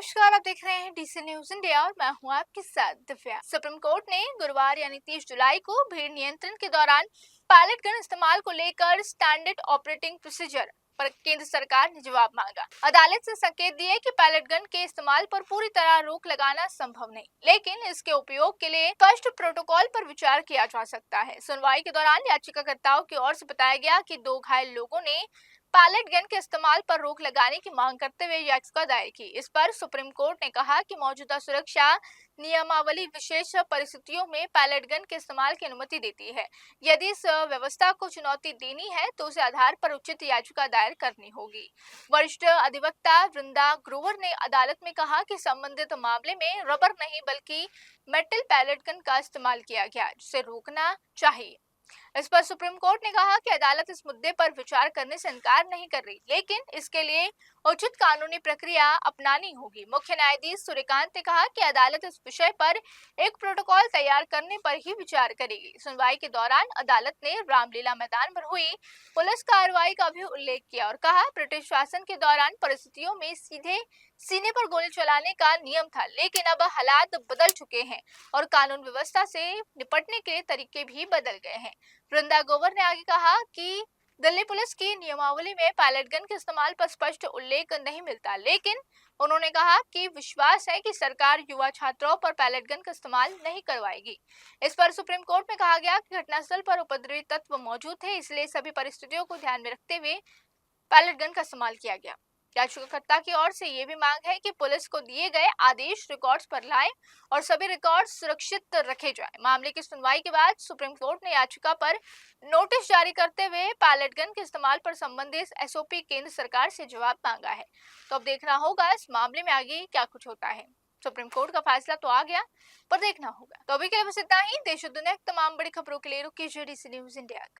नमस्कार, आप देख रहे हैं डीसी न्यूज इंडिया और मैं हूं आपके साथ दिव्या। सुप्रीम कोर्ट ने गुरुवार यानी 30 जुलाई को भीड़ नियंत्रण के दौरान पैलेट गन इस्तेमाल को लेकर स्टैंडर्ड ऑपरेटिंग प्रोसीजर पर केंद्र सरकार ने जवाब मांगा। अदालत से संकेत दिए कि पैलेट गन के इस्तेमाल पर पूरी तरह रोक लगाना संभव नहीं, लेकिन इसके उपयोग के लिए स्पष्ट प्रोटोकॉल पर विचार किया जा सकता है। सुनवाई के दौरान याचिकाकर्ताओं की ओर से बताया गया कि 2 घायल लोगों ने पैलेट गन के इस्तेमाल पर रोक लगाने की मांग करते हुए याचिका दायर की। इस पर सुप्रीम कोर्ट ने कहा कि मौजूदा सुरक्षा नियमावली विशेष परिस्थितियों में पैलेट गन के इस्तेमाल की अनुमति देती है। यदि इस व्यवस्था को चुनौती देनी है तो उस आधार पर उचित याचिका दायर करनी होगी। वरिष्ठ अधिवक्ता वृंदा ग्रोवर ने अदालत में कहा कि संबंधित मामले में रबर नहीं बल्कि मेटल पैलेट गन का इस्तेमाल किया गया, जिसे रोकना चाहिए। इस पर सुप्रीम कोर्ट ने कहा कि अदालत इस मुद्दे पर विचार करने से इनकार नहीं कर रही, लेकिन इसके लिए उचित कानूनी प्रक्रिया अपनानी होगी। मुख्य न्यायाधीश सूर्यकांत ने कहा कि अदालत इस विषय पर एक प्रोटोकॉल तैयार करने पर ही विचार करेगी। सुनवाई के दौरान अदालत ने रामलीला मैदान पर हुई पुलिस कार्रवाई का भी उल्लेख किया और कहा, ब्रिटिश शासन के दौरान परिस्थितियों में सीधे सीने पर गोली चलाने का नियम था, लेकिन अब हालात बदल चुके हैं और कानून व्यवस्था से निपटने के तरीके भी बदल गए हैं। वृंदा ग्रोवर ने आगे कहा कि दिल्ली पुलिस की नियमावली में पैलेट गन के इस्तेमाल पर स्पष्ट उल्लेख नहीं मिलता, लेकिन उन्होंने कहा कि विश्वास है कि सरकार युवा छात्रों पर पैलेट गन का इस्तेमाल नहीं करवाएगी। इस पर सुप्रीम कोर्ट में कहा गया कि घटनास्थल पर उपद्रवी तत्व मौजूद थे, इसलिए सभी परिस्थितियों को ध्यान में रखते हुए पैलेट गन का इस्तेमाल किया गया। याचिकाकर्ता की ओर से ये भी मांग है कि पुलिस को दिए गए आदेश रिकॉर्ड्स पर लाएं और सभी रिकॉर्ड सुरक्षित रखे जाएं। मामले की सुनवाई के बाद सुप्रीम कोर्ट ने याचिका पर नोटिस जारी करते हुए पैलेट गन के इस्तेमाल पर संबंधित एसओपी केंद्र सरकार से जवाब मांगा है। तो अब देखना होगा इस मामले में आगे क्या कुछ होता है। सुप्रीम कोर्ट का फैसला तो आ गया, पर देखना होगा। तो अभी के लिए बस इतना ही। देश और दुनिया की तमाम बड़ी खबरों के लिए रुकिए डीसी न्यूज इंडिया।